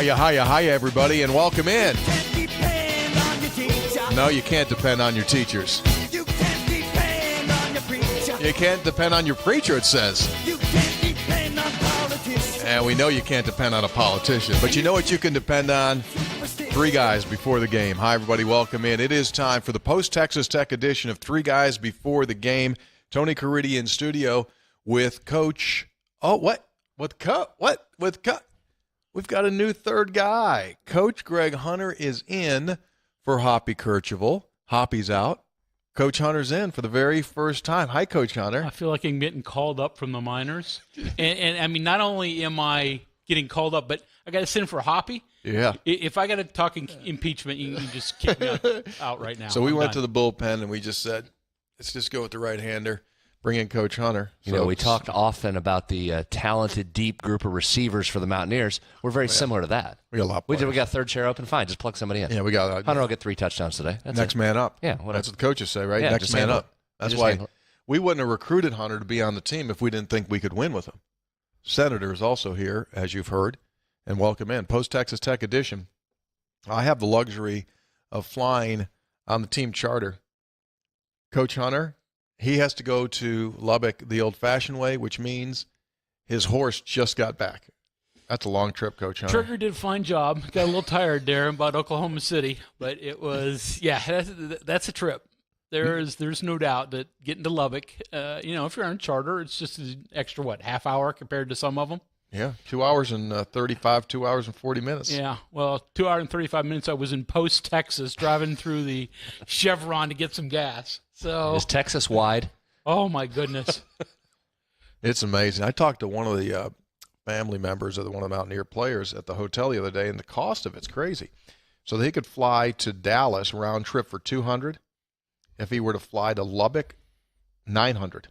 Hiya, everybody, and welcome in. No, you can't depend on your teachers. You can't depend on your preacher. You can't depend on your preacher, it says. You can't depend on politicians. And we know you can't depend on a politician. But you know what you can depend on? Three Guys Before the Game. Hi, everybody. Welcome in. It is time for the post-Texas Tech edition of Three Guys Before the Game. Tony Caridi in studio with Coach. Oh, what? With We've got a new third guy. Coach Greg Hunter is in for Hoppy Kercheval. Hoppy's out. Coach Hunter's in for the very first time. Hi, Coach Hunter. I feel like I'm getting called up from the minors. And I mean, not only am I getting called up, but I got to sit in for Hoppy. Yeah. If I got to talk impeachment, you can just kick me out right now. So we went to the bullpen and we just said, let's just go with the right-hander. Bring in Coach Hunter. You know, we talked often about the talented, deep group of receivers for the Mountaineers. We're very similar to that. We got a lot. We got third chair open. Fine, just plug somebody in. Yeah, we got Hunter will get 3 touchdowns today. That's next it. man up. Yeah, whatever. That's what the coaches say, right? Yeah, next man up. That's why handle it. we wouldn't have recruited Hunter to be on the team if we didn't think we could win with him. Senator is also here, as you've heard, and welcome in. Post-Texas Tech edition. I have the luxury of flying on the team charter. Coach Hunter, he has to go to Lubbock the old-fashioned way, which means his horse just got back. That's a long trip, Coach Hunter. Trigger did a fine job. Got a little tired there about Oklahoma City, but it was, that's a trip. There's no doubt that getting to Lubbock, if you're on a charter, it's just an extra, half hour compared to some of them? Yeah, 2 hours and 35, 2 hours and 40 minutes. Yeah, well, 2 hours and 35 minutes I was in Post-Texas driving through the Chevron to get some gas. So Is Texas wide? Oh, my goodness. It's amazing. I talked to one of the family members of one of the Mountaineer players at the hotel the other day, and the cost of it's crazy. So he could fly to Dallas round trip for $200. If he were to fly to Lubbock, $900.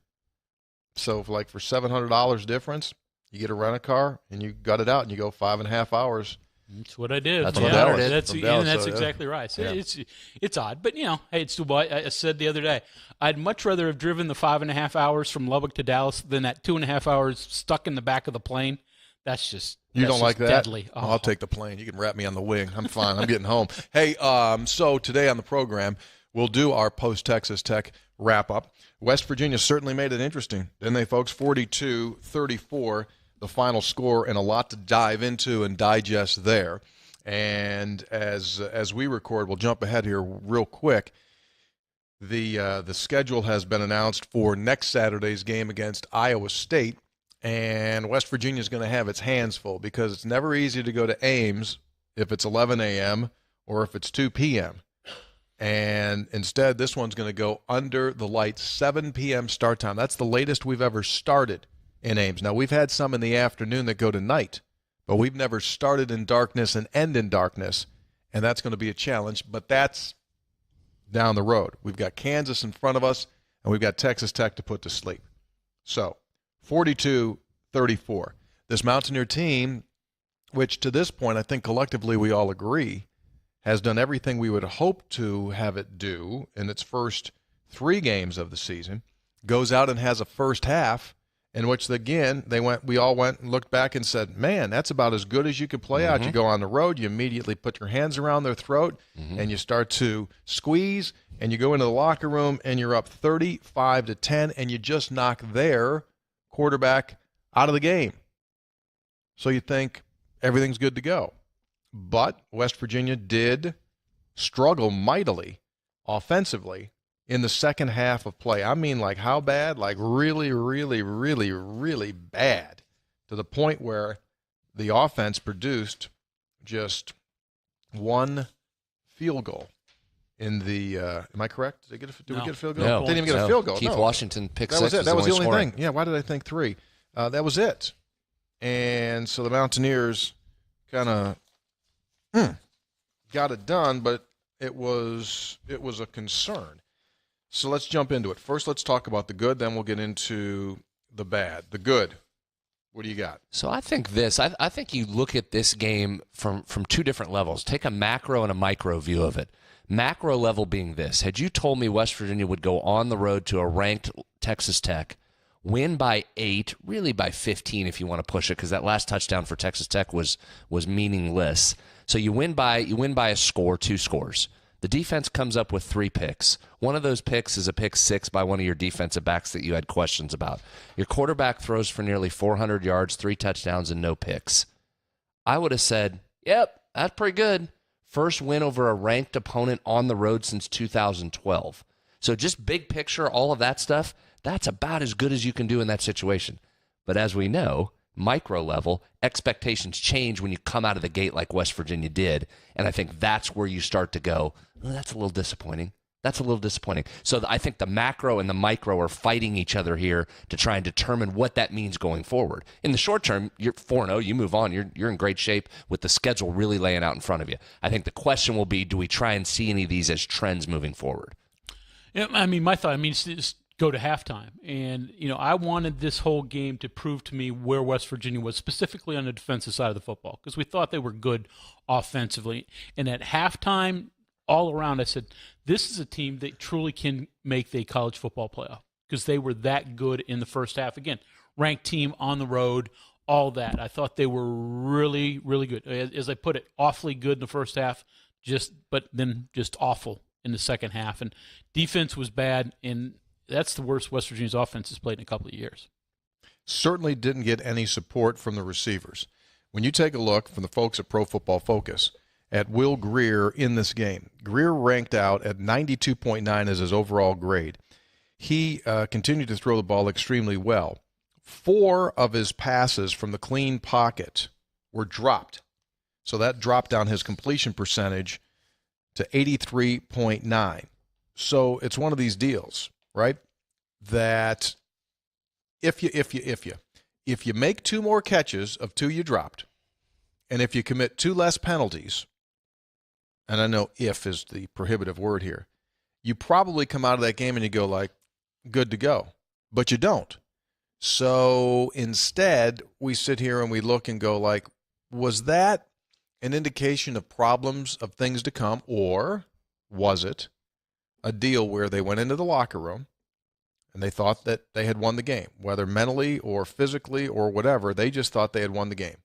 So for $700 difference, you get a rent-a-car and you gut it out and you go 5.5 hours. That's what I did. That's what Dallas did. That's exactly right. So Yeah. It's odd, but hey, it's still. I said the other day, I'd much rather have driven the 5.5 hours from Lubbock to Dallas than that 2.5 hours stuck in the back of the plane. That's just deadly. Oh, I'll take the plane. You can wrap me on the wing. I'm fine. I'm getting home. Hey, so today on the program, we'll do our post-Texas Tech wrap-up. West Virginia certainly made it interesting, didn't they, folks? 42-34. The final score, and a lot to dive into and digest there. And as we record, we'll jump ahead here real quick. The schedule has been announced for next Saturday's game against Iowa State, and West Virginia is going to have its hands full because it's never easy to go to Ames if it's 11 a.m. or if it's 2 p.m. And instead, this one's going to go under the lights, 7 p.m. start time. That's the latest we've ever started in Ames. Now, we've had some in the afternoon that go to night, but we've never started in darkness and end in darkness, and that's going to be a challenge, but that's down the road. We've got Kansas in front of us, and we've got Texas Tech to put to sleep. So, 42-34. This Mountaineer team, which to this point I think collectively we all agree, has done everything we would hope to have it do in its first 3 games of the season, goes out and has a first half in which, again, we all went and looked back and said, man, that's about as good as you could play out. You go on the road, you immediately put your hands around their throat, and you start to squeeze, and you go into the locker room, and you're up 35-10, and you just knock their quarterback out of the game. So you think everything's good to go. But West Virginia did struggle mightily offensively in the second half of play. I mean, how bad? Really, really, really, really bad, to the point where the offense produced just 1 field goal in the am I correct? Did we get a field goal? No. Didn't even get a field goal. Keith Washington picked 6. That was it. That was the only scoring. thing. Yeah, why did I think 3? That was it. And so the Mountaineers kind of got it done, but it was a concern. So let's jump into it. First, let's talk about the good, then we'll get into the bad. The good, what do you got? So I think I think you look at this game from 2 different levels. Take a macro and a micro view of it. Macro level being this. Had you told me West Virginia would go on the road to a ranked Texas Tech win by 8, really by 15 if you want to push it, because that last touchdown for Texas Tech was meaningless. So you win by a score, 2 scores. The defense comes up with 3 picks. One of those picks is a pick 6 by one of your defensive backs that you had questions about. Your quarterback throws for nearly 400 yards, 3 touchdowns, and no picks. I would have said, yep, that's pretty good. First win over a ranked opponent on the road since 2012. So just big picture, all of that stuff, that's about as good as you can do in that situation. But as we know, micro level, expectations change when you come out of the gate like West Virginia did. And I think that's where you start to go, well, that's a little disappointing. That's a little disappointing. So I think the macro and the micro are fighting each other here to try and determine what that means going forward. In the short term, you're 4-0, you move on. You're in great shape with the schedule really laying out in front of you. I think the question will be, do we try and see any of these as trends moving forward? Yeah, I mean, my thought, is go to halftime. And, I wanted this whole game to prove to me where West Virginia was, specifically on the defensive side of the football, because we thought they were good offensively. And at halftime, all around, I said, this is a team that truly can make the college football playoff, because they were that good in the first half. Again, ranked team on the road, all that. I thought they were really, really good. As I put it, awfully good in the first half, but then just awful in the second half. And defense was bad, and that's the worst West Virginia's offense has played in a couple of years. Certainly didn't get any support from the receivers. When you take a look from the folks at Pro Football Focus at Will Greer in this game, Greer ranked out at 92.9 as his overall grade. He continued to throw the ball extremely well. 4 of his passes from the clean pocket were dropped. So that dropped down his completion percentage to 83.9. So it's one of these deals, right? That if you make 2 more catches of 2 you dropped, and if you commit 2 less penalties, and I know if is the prohibitive word here, you probably come out of that game and you go like, good to go. But you don't. So instead, we sit here and we look and go like, was that an indication of problems, of things to come, or was it a deal where they went into the locker room and they thought that they had won the game, whether mentally or physically or whatever, they just thought they had won the game.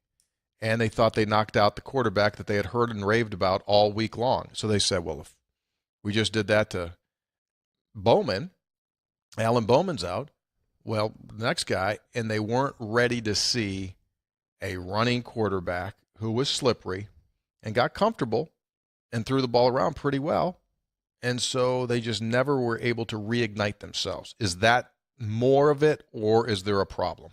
And they thought they knocked out the quarterback that they had heard and raved about all week long. So they said, well, if we just did that to Bowman, Alan Bowman's out, well, the next guy, and they weren't ready to see a running quarterback who was slippery and got comfortable and threw the ball around pretty well. And so they just never were able to reignite themselves. Is that more of it, or is there a problem?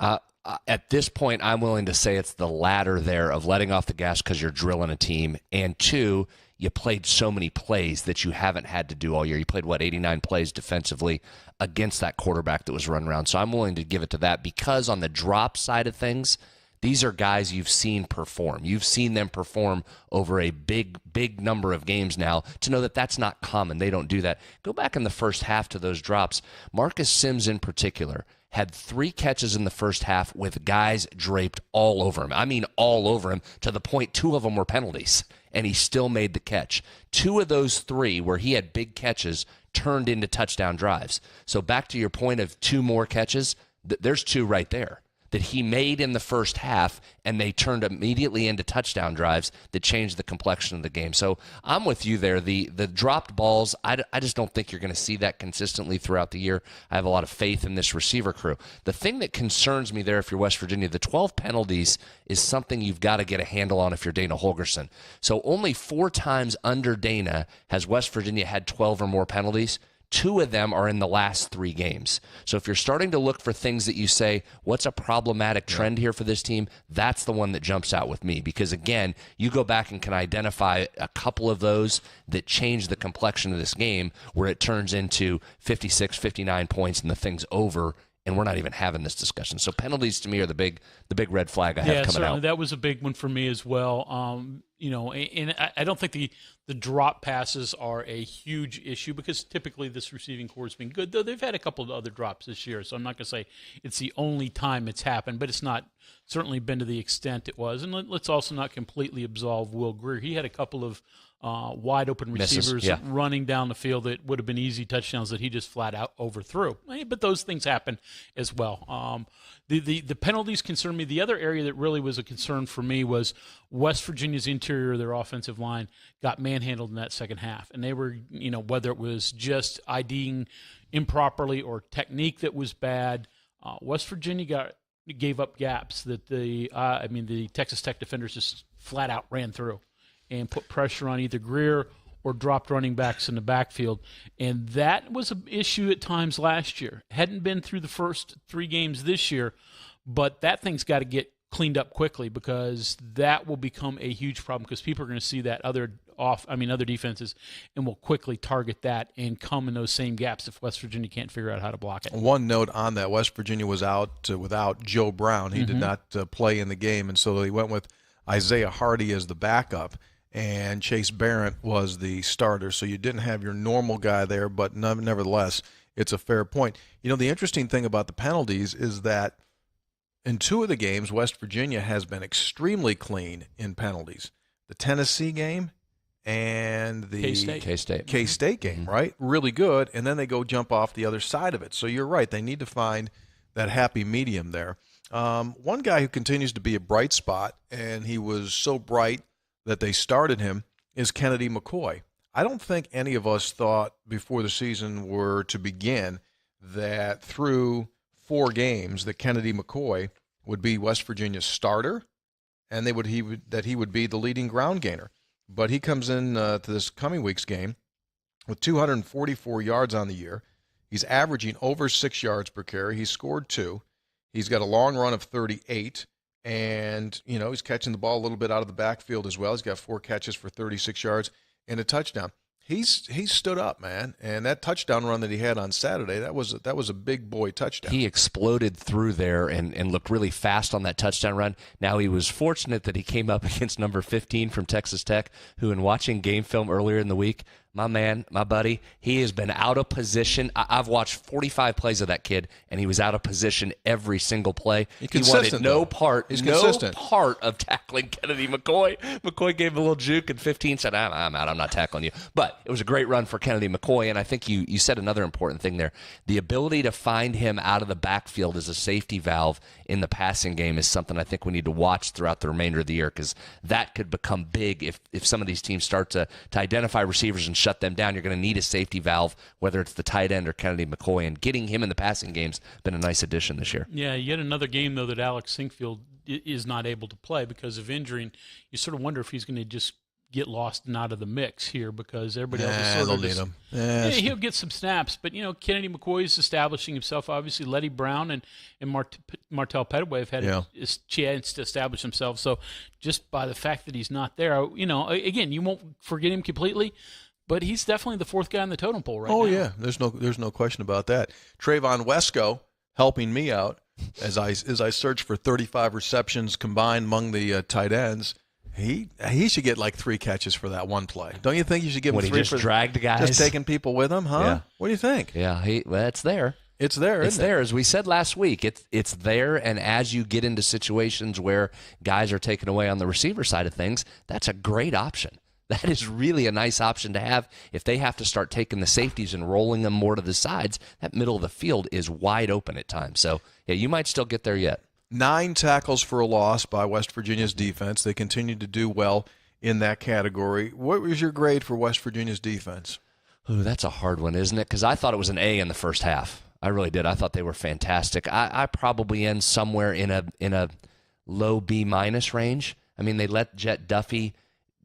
At this point, I'm willing to say it's the latter there of letting off the gas because you're drilling a team. And 2, you played so many plays that you haven't had to do all year. You played, 89 plays defensively against that quarterback that was running around. So I'm willing to give it to that, because on the drop side of things, these are guys you've seen perform. You've seen them perform over a big number of games now to know that that's not common. They don't do that. Go back in the first half to those drops. Marcus Sims in particular had 3 catches in the first half with guys draped all over him. I mean all over him, to the point 2 of them were penalties, and he still made the catch. 2 of those 3 where he had big catches turned into touchdown drives. So back to your point of 2 more catches, there's 2 right there that he made in the first half, and they turned immediately into touchdown drives that changed the complexion of the game. So I'm with you there. The dropped balls, I just don't think you're going to see that consistently throughout the year. I have a lot of faith in this receiver crew. The thing that concerns me there, if you're West Virginia, the 12 penalties is something you've got to get a handle on if you're Dana Holgorsen. So only 4 times under Dana has West Virginia had 12 or more penalties. 2 of them are in the last 3 games. So if you're starting to look for things that you say, what's a problematic trend here for this team, that's the one that jumps out with me. Because, again, you go back and can identify a couple of those that change the complexion of this game, where it turns into 56, 59 points and the thing's over, and we're not even having this discussion. So penalties to me are the big red flag I have coming certainly. out. That was a big one for me as well. and I don't think the drop passes are a huge issue because typically this receiving core has been good, though they've had a couple of other drops this year. So I'm not going to say it's the only time it's happened, but it's not certainly been to the extent it was. And let's also not completely absolve Will Greer. He had a couple of wide open receivers running down the field that would have been easy touchdowns that he just flat out overthrew. But those things happen as well. The penalties concern me. The other area that really was a concern for me was West Virginia's interior of their offensive line got manhandled in that second half. And they were, whether it was just IDing improperly or technique that was bad, West Virginia gave up gaps that the Texas Tech defenders just flat out ran through and put pressure on either Greer or dropped running backs in the backfield. And that was an issue at times last year. Hadn't been through the first 3 games this year, but that thing's got to get cleaned up quickly because that will become a huge problem because people are going to see that other defenses and will quickly target that and come in those same gaps if West Virginia can't figure out how to block it. One note on that, West Virginia was out without Joe Brown. He did not play in the game, and so they went with Isaiah Hardy as the backup. And Chase Barrett was the starter, so you didn't have your normal guy there, but nevertheless, it's a fair point. The interesting thing about the penalties is that in 2 of the games, West Virginia has been extremely clean in penalties. The Tennessee game and the K-State game, right? Really good, and then they go jump off the other side of it. So you're right, they need to find that happy medium there. One guy who continues to be a bright spot, and he was so bright that they started him, is Kennedy McCoy. I don't think any of us thought before the season were to begin that through 4 games that Kennedy McCoy would be West Virginia's starter and that he would be the leading ground gainer. But he comes in to this coming week's game with 244 yards on the year. He's averaging over 6 yards per carry. He's scored 2. He's got a long run of 38. And, he's catching the ball a little bit out of the backfield as well. He's got 4 catches for 36 yards and a touchdown. He's stood up, man. And that touchdown run that he had on Saturday, that was a big boy touchdown. He exploded through there and looked really fast on that touchdown run. Now, he was fortunate that he came up against number 15 from Texas Tech, who in watching game film earlier in the week, my man, my buddy, he has been out of position. I've watched 45 plays of that kid, and he was out of position every single play. He wanted no part of tackling Kennedy McCoy. McCoy gave him a little juke, and 15 said, I'm out. I'm not tackling you. But it was a great run for Kennedy McCoy, and I think you said another important thing there. The ability to find him out of the backfield as a safety valve in the passing game is something I think we need to watch throughout the remainder of the year because that could become big if some of these teams start to identify receivers and shut them down. You're going to need a safety valve, whether it's the tight end or Kennedy McCoy, and getting him in the passing game's been a nice addition this year. Yeah, yet another game, though, that Alex Sinkfield is not able to play because of injury. And you sort of wonder if he's going to just get lost and out of the mix here because everybody else is sort of need him. He'll get some snaps, but Kennedy McCoy is establishing himself. Obviously, Letty Brown and Martell Pettaway have had a chance to establish themselves. So just by the fact that he's not there, again, you won't forget him completely, but he's definitely the 4th guy on the totem pole right now. Oh yeah, there's no question about that. Trayvon Wesco helping me out as I search for 35 receptions combined among the tight ends. He should get like 3 catches for that one play. Don't you think you should give him 3 he just for dragged guys? Just taking people with him, huh? Yeah. What do you think? Yeah, it's there. It's there, It's isn't it? there. As we said last week, it's there, and as you get into situations where guys are taken away on the receiver side of things, that's a great option. That is really a nice option to have if they have to start taking the safeties and rolling them more to the sides. That middle of the field is wide open at times. So, yeah, you might still get there yet. 9 tackles for a loss by West Virginia's defense. They continue to do well in that category. What was your grade for West Virginia's defense? Ooh, that's a hard one, isn't it? Because I thought it was an A in the first half. I really did. I thought they were fantastic. I probably end somewhere in a low B- range. I mean, they let Jet Duffy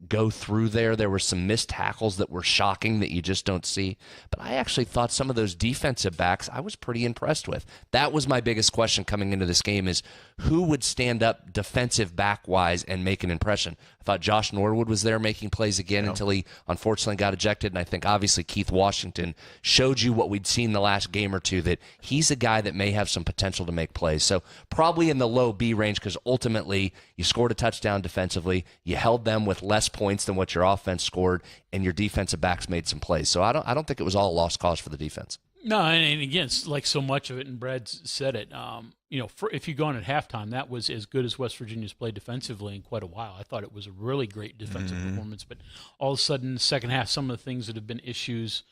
go through there. There were some missed tackles that were shocking that you just don't see. But I actually thought some of those defensive backs I was pretty impressed with. That was my biggest question coming into this game is who would stand up defensive back-wise and make an impression. I thought Josh Norwood was there making plays again until he unfortunately got ejected. And I think obviously Keith Washington showed you what we'd seen the last game or two, that he's a guy that may have some potential to make plays. So probably in the low B range, because ultimately you scored a touchdown defensively, you held them with less points than what your offense scored, and your defensive backs made some plays. So I don't think it was all a lost cause for the defense. No, and again, it's like so much of it, and Brad said it, if you go on at halftime, that was as good as West Virginia's played defensively in quite a while. I thought it was a really great defensive performance, but all of a sudden, the second half, some of the things that have been issues,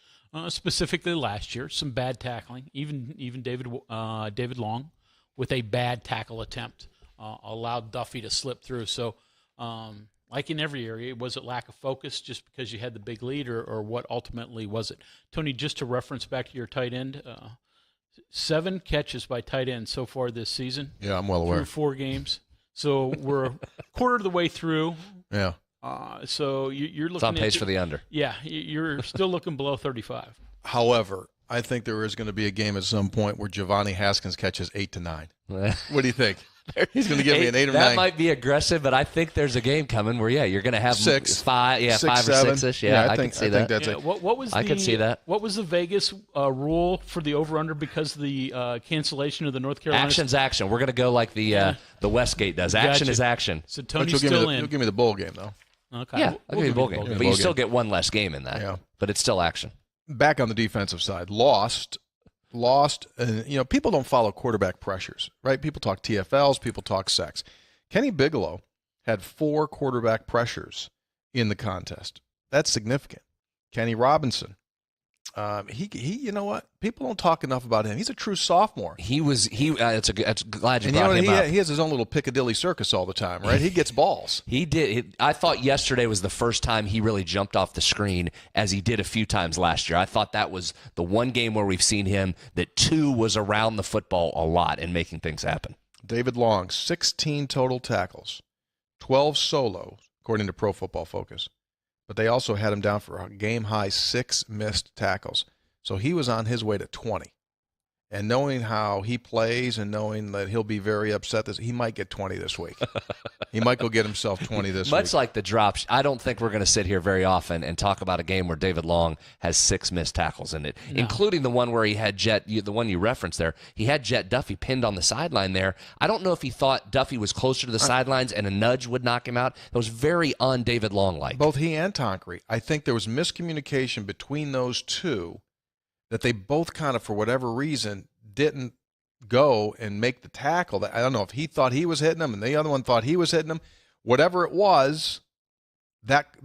specifically last year, some bad tackling, even David Long with a bad tackle attempt allowed Duffy to slip through. So, like in every area, was it lack of focus just because you had the big lead, or what ultimately was it? Tony, just to reference back to your tight end, 7 catches by tight end so far this season. Yeah, I'm well aware. Through 4 games. So we're a quarter of the way through. Yeah. So you're looking it's on pace for the under. Yeah, you're still looking below 35. However, I think there is going to be a game at some point where Giovanni Haskins catches 8 to 9. What do you think? He's going to give me an 8 or 9. That might be aggressive, but I think there's a game coming where you're going to have 6, 5 or 7. 6ish. Yeah, I can see that. That's it. What was I can see that. What was the Vegas rule for the over/under because of the cancellation of the North Carolina? Action's action. We're going to go like the Westgate does. Action is action. So But Tony's still in. You'll give me the bowl game, though. Okay. Yeah, I'll give you the bowl game. But you still game. get one less game in that. Yeah. But it's still action. Back on the defensive side, lost. And people don't follow quarterback pressures, right? People talk TFLs, people talk sacks. Kenny Bigelow had 4 quarterback pressures in the contest. That's significant. Kenny Robinson, he you know what? People don't talk enough about him. He's a true sophomore. It's glad you And brought him up. he has his own little Piccadilly circus all the time, right? He gets balls. He did. I thought yesterday was the first time he really jumped off the screen, as he did a few times last year. I thought that was the one game where we've seen him that 2 was around the football a lot and making things happen. David Long, 16 total tackles, 12 solo, according to Pro Football Focus. But they also had him down for a game-high 6 missed tackles. So he was on his way to 20. And knowing how he plays and knowing that he'll be very upset, he might get 20 this week. He might go get himself 20 this week. Much like the drops, I don't think we're going to sit here very often and talk about a game where David Long has 6 missed tackles in it, including the one where he had the one you referenced there. He had Jet Duffy pinned on the sideline there. I don't know if he thought Duffy was closer to the sidelines and a nudge would knock him out. It was very un-David Long-like. Both he and Tonkery. I think there was miscommunication between those two, that they both kind of, for whatever reason, didn't go and make the tackle. I don't know if he thought he was hitting him and the other one thought he was hitting him. Whatever it was,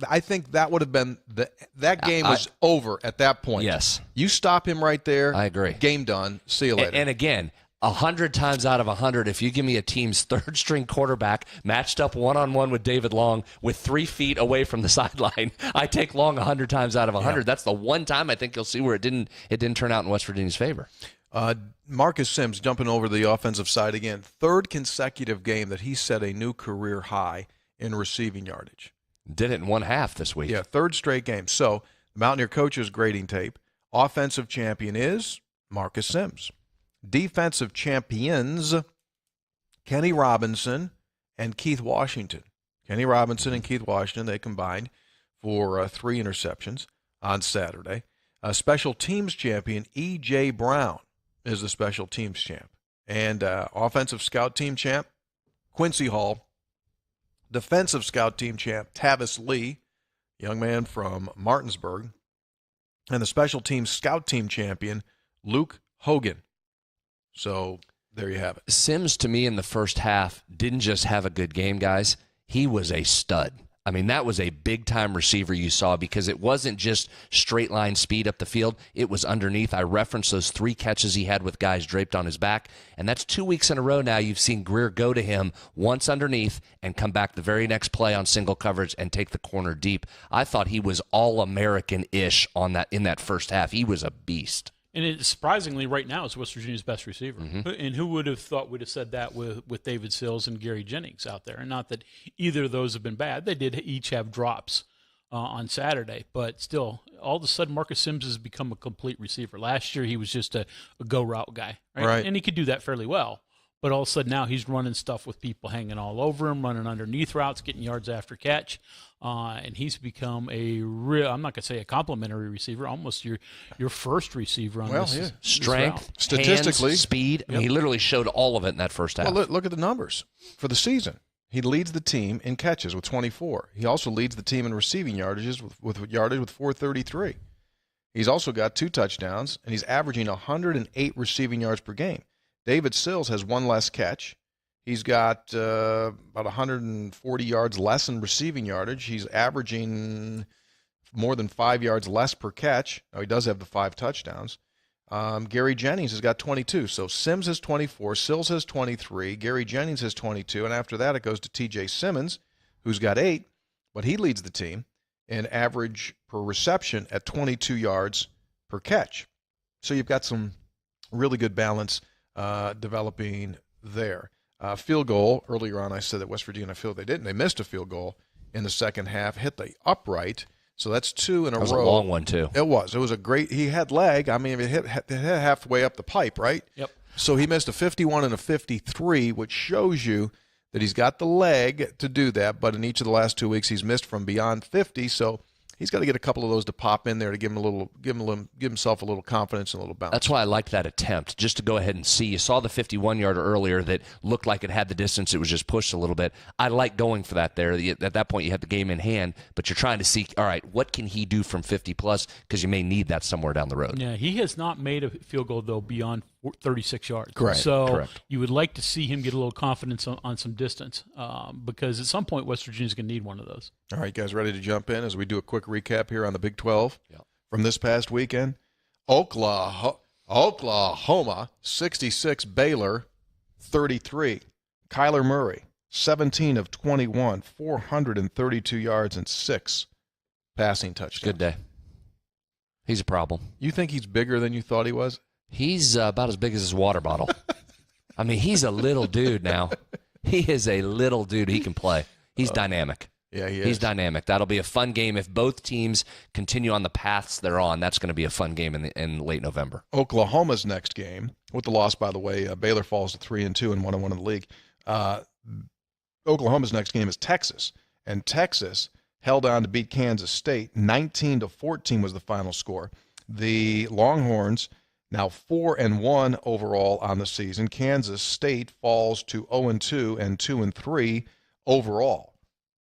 I think that would have been that game was over at that point. Yes. You stop him right there. I agree. Game done. See you later. And again, 100 times out of 100, if you give me a team's third-string quarterback matched up one-on-one with David Long with 3 feet away from the sideline, I take Long 100 times out of 100. Yeah. That's the one time I think you'll see where it didn't turn out in West Virginia's favor. Marcus Sims jumping over to the offensive side again. 3rd consecutive game that he set a new career high in receiving yardage. Did it in 1 half this week. Yeah, 3rd straight game. So the Mountaineer coach's grading tape. Offensive champion is Marcus Sims. Defensive champions, Kenny Robinson and Keith Washington. Kenny Robinson and Keith Washington, they combined for 3 interceptions on Saturday. Special teams champion, E.J. Brown, is the special teams champ. And offensive scout team champ, Quincy Hall. Defensive scout team champ, Tavis Lee, young man from Martinsburg. And the special teams scout team champion, Luke Hogan. So there you have it. Sims, to me, in the first half, didn't just have a good game, guys. He was a stud. I mean, that was a big-time receiver you saw, because it wasn't just straight-line speed up the field. It was underneath. I referenced those 3 catches he had with guys draped on his back, and that's 2 weeks in a row now you've seen Greer go to him once underneath and come back the very next play on single coverage and take the corner deep. I thought he was all-American-ish in that first half. He was a beast. And it, surprisingly, right now, is West Virginia's best receiver. Mm-hmm. And who would have thought we'd have said that with David Sills and Gary Jennings out there? And not that either of those have been bad. They did each have drops on Saturday. But still, all of a sudden, Marcus Sims has become a complete receiver. Last year, he was just a go-route guy. Right? Right. And he could do that fairly well. But all of a sudden now he's running stuff with people hanging all over him, running underneath routes, getting yards after catch. And he's become a real, I'm not going to say a complimentary receiver, almost your first receiver on this. Strength, statistically, hands, speed. I mean, he literally showed all of it in that first half. Well, look at the numbers for the season. He leads the team in catches with 24. He also leads the team in receiving yardages with yardage with 433. He's also got 2 touchdowns, and he's averaging 108 receiving yards per game. David Sills has 1 less catch. He's got about 140 yards less in receiving yardage. He's averaging more than 5 yards less per catch. Now, he does have the 5 touchdowns. Gary Jennings has got 22. So Sims has 24, Sills has 23, Gary Jennings has 22, and after that it goes to T.J. Simmons, who's got 8, but he leads the team in average per reception at 22 yards per catch. So you've got some really good balance developing there. Field goal, earlier on I said that West Virginia they didn't. They missed a field goal in the second half, hit the upright. So that's 2 in a row. That was a long one, too. It was. It was a great – he had leg. I mean, it hit halfway up the pipe, right? Yep. So he missed a 51 and a 53, which shows you that he's got the leg to do that. But in each of the last 2 weeks, he's missed from beyond 50. So he's got to get a couple of those to pop in there to give himself a little confidence and a little bounce. That's why I liked that attempt, just to go ahead and see. You saw the 51-yarder earlier that looked like it had the distance. It was just pushed a little bit. I like going for that there. At that point, you have the game in hand, but you're trying to see, all right, what can he do from 50-plus, because you may need that somewhere down the road. Yeah, he has not made a field goal, though, beyond 36 yards. Correct. So Correct. You would like to see him get a little confidence on some distance because at some point West Virginia's going to need one of those. All right, guys, ready to jump in as we do a quick recap here on the Big 12 from this past weekend? Oklahoma 66, Baylor 33. Kyler Murray 17 of 21, 432 yards and 6 passing touchdowns. Good day. He's a problem. You think he's bigger than you thought he was? He's about as big as his water bottle. I mean, he's a little dude now. He is a little dude. He can play. He's dynamic. Yeah, he is. He's dynamic. That'll be a fun game. If both teams continue on the paths they're on, that's going to be a fun game in late November. Oklahoma's next game, with the loss, by the way, Baylor falls to 3-2 and 1-1 in the league. Oklahoma's next game is Texas, and Texas held on to beat Kansas State. 19-14 was the final score. The Longhorns now 4-1 overall on the season. Kansas State falls to 0-2 and 2-3 overall.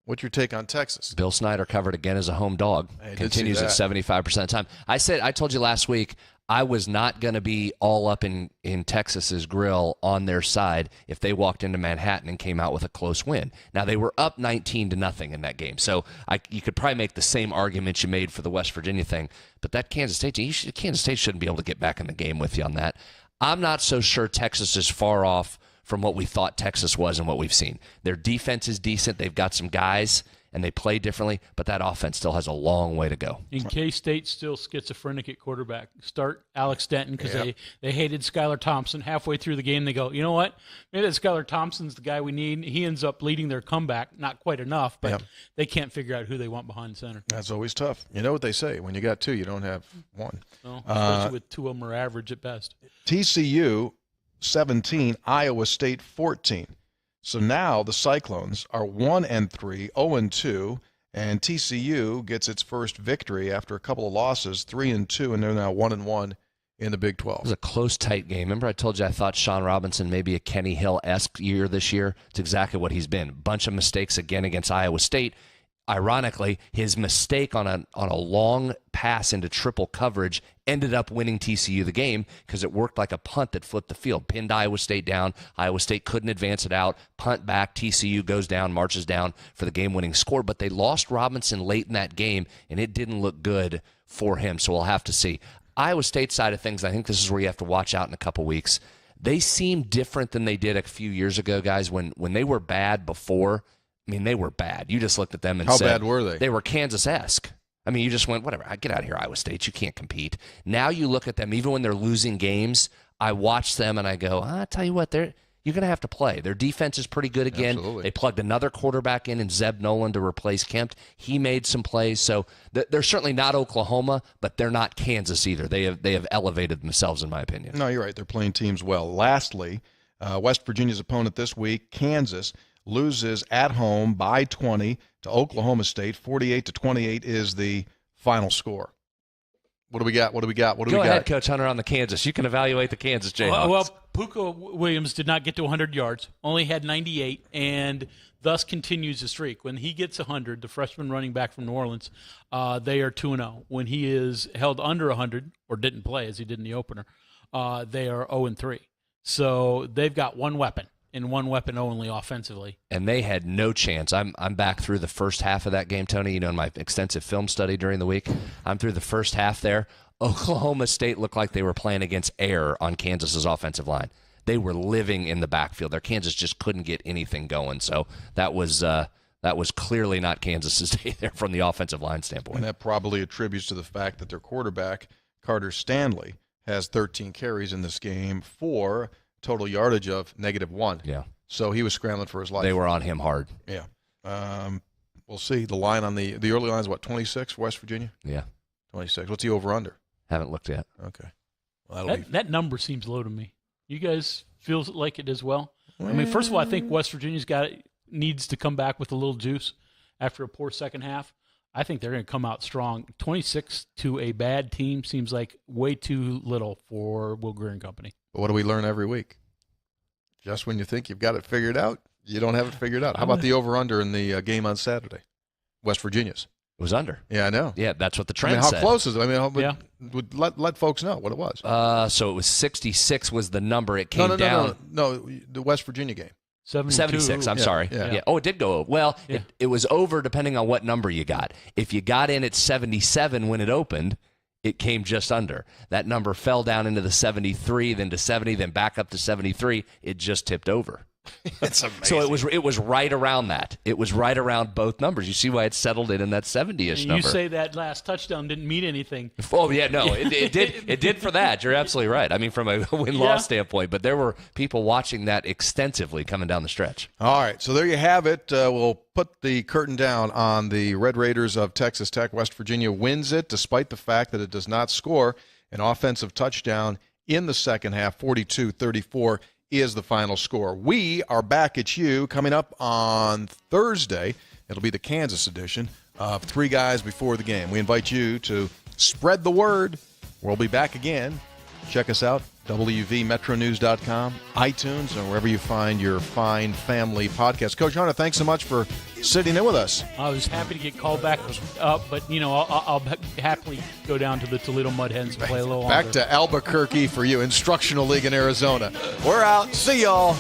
What's your take on Texas? Bill Snyder covered again as a home dog. Continues at 75% of the time. I told you last week, I was not going to be all up in Texas's grill on their side if they walked into Manhattan and came out with a close win. Now, they were up 19-0 in that game, so you could probably make the same argument you made for the West Virginia thing, but that Kansas State shouldn't be able to get back in the game with you on that. I'm not so sure Texas is far off from what we thought Texas was and what we've seen. Their defense is decent. They've got some guys, and they play differently, but that offense still has a long way to go. In K-State, still schizophrenic at quarterback. Start Alex Denton because they hated Skylar Thompson. Halfway through the game, they go, you know what? Maybe that Skylar Thompson's the guy we need. He ends up leading their comeback. Not quite enough, but they can't figure out who they want behind center. That's always tough. You know what they say. When you got 2, you don't have 1. Well, especially with 2 of them are average at best. TCU 17, Iowa State 14. So now the Cyclones are 1-3, 0-2, and TCU gets its first victory after a couple of losses, 3-2, and they're now 1-1 in the Big 12. It was a close, tight game. Remember I told you I thought Sean Robinson may be a Kenny Hill-esque year this year? It's exactly what he's been. Bunch of mistakes again against Iowa State. Ironically, his mistake on a long pass into triple coverage ended up winning TCU the game because it worked like a punt that flipped the field. Pinned Iowa State down. Iowa State couldn't advance it out. Punt back. TCU goes down, marches down for the game-winning score. But they lost Robinson late in that game, and it didn't look good for him, so we'll have to see. Iowa State side of things, I think this is where you have to watch out in a couple weeks. They seem different than they did a few years ago, guys, when they were bad before. I mean, they were bad. You just looked at them and said, how bad were they? They were Kansas-esque. I mean, you just went, whatever, get out of here, Iowa State. You can't compete. Now you look at them, even when they're losing games, I watch them and I go, I tell you what, you're going to have to play. Their defense is pretty good again. Absolutely. They plugged another quarterback in Zeb Nolan to replace Kemp. He made some plays. So they're certainly not Oklahoma, but they're not Kansas either. They have elevated themselves, in my opinion. No, you're right. They're playing teams well. Lastly, West Virginia's opponent this week, Kansas, loses at home by 20 to Oklahoma State. 48-28 is the final score. What do we got? Go ahead, Coach Hunter, on the Kansas. You can evaluate the Kansas Jayhawks. Well, Puka Williams did not get to 100 yards, only had 98, and thus continues the streak. When he gets 100, the freshman running back from New Orleans, they are 2-0. When he is held under 100, or didn't play as he did in the opener, they are 0-3. So they've got one weapon, and one weapon only offensively. And they had no chance. I'm back through the first half of that game, Tony. You know, in my extensive film study during the week, I'm through the first half there. Oklahoma State looked like they were playing against air on Kansas's offensive line. They were living in the backfield. Their Kansas just couldn't get anything going. So that was clearly not Kansas's day there from the offensive line standpoint. And that probably attributes to the fact that their quarterback, Carter Stanley, has 13 carries in this game for total yardage of -1. Yeah. So he was scrambling for his life. They were on him hard. Yeah. We'll see. The line on the early line is what, 26 for West Virginia? Yeah. 26. What's the over-under? Haven't looked yet. Okay. Well, That number seems low to me. You guys feel like it as well? I mean, first of all, I think West Virginia's needs to come back with a little juice after a poor second half. I think they're going to come out strong. 26 to a bad team seems like way too little for Will Greer and company. But what do we learn every week? Just when you think you've got it figured out, you don't have it figured out. How about the over-under in the game on Saturday? West Virginia's. It was under. Yeah, I know. Yeah, that's what the trend how said. close is it? I mean, let folks know what it was. So it was 66 was the number. It came down. No, the West Virginia game. 76, I'm sorry. Yeah. Oh, it did go over. Well, it was over depending on what number you got. If you got in at 77 when it opened, it came just under. That number fell down into the 73, then to 70, then back up to 73. It just tipped over. It's amazing. So it was right around that. It was right around both numbers. You see why it settled in that 70-ish number. You say that last touchdown didn't mean anything. Oh, yeah, no, it did. It did for that. You're absolutely right. I mean, from a win-loss standpoint, but there were people watching that extensively coming down the stretch. All right, so there you have it. We'll put the curtain down on the Red Raiders of Texas Tech. West Virginia wins it despite the fact that it does not score an offensive touchdown in the second half. 42-34 is the final score. We are back at you coming up on Thursday. It'll be the Kansas edition of Three Guys Before the Game. We invite you to spread the word. We'll be back again. Check us out, WVMetroNews.com, iTunes, and wherever you find your fine family podcast. Coach Hunter, thanks so much for sitting in with us. I was happy to get called back up, but, I'll happily go down to the Toledo Mud Hens and play a little longer. Back to Albuquerque for you, Instructional League in Arizona. We're out. See y'all.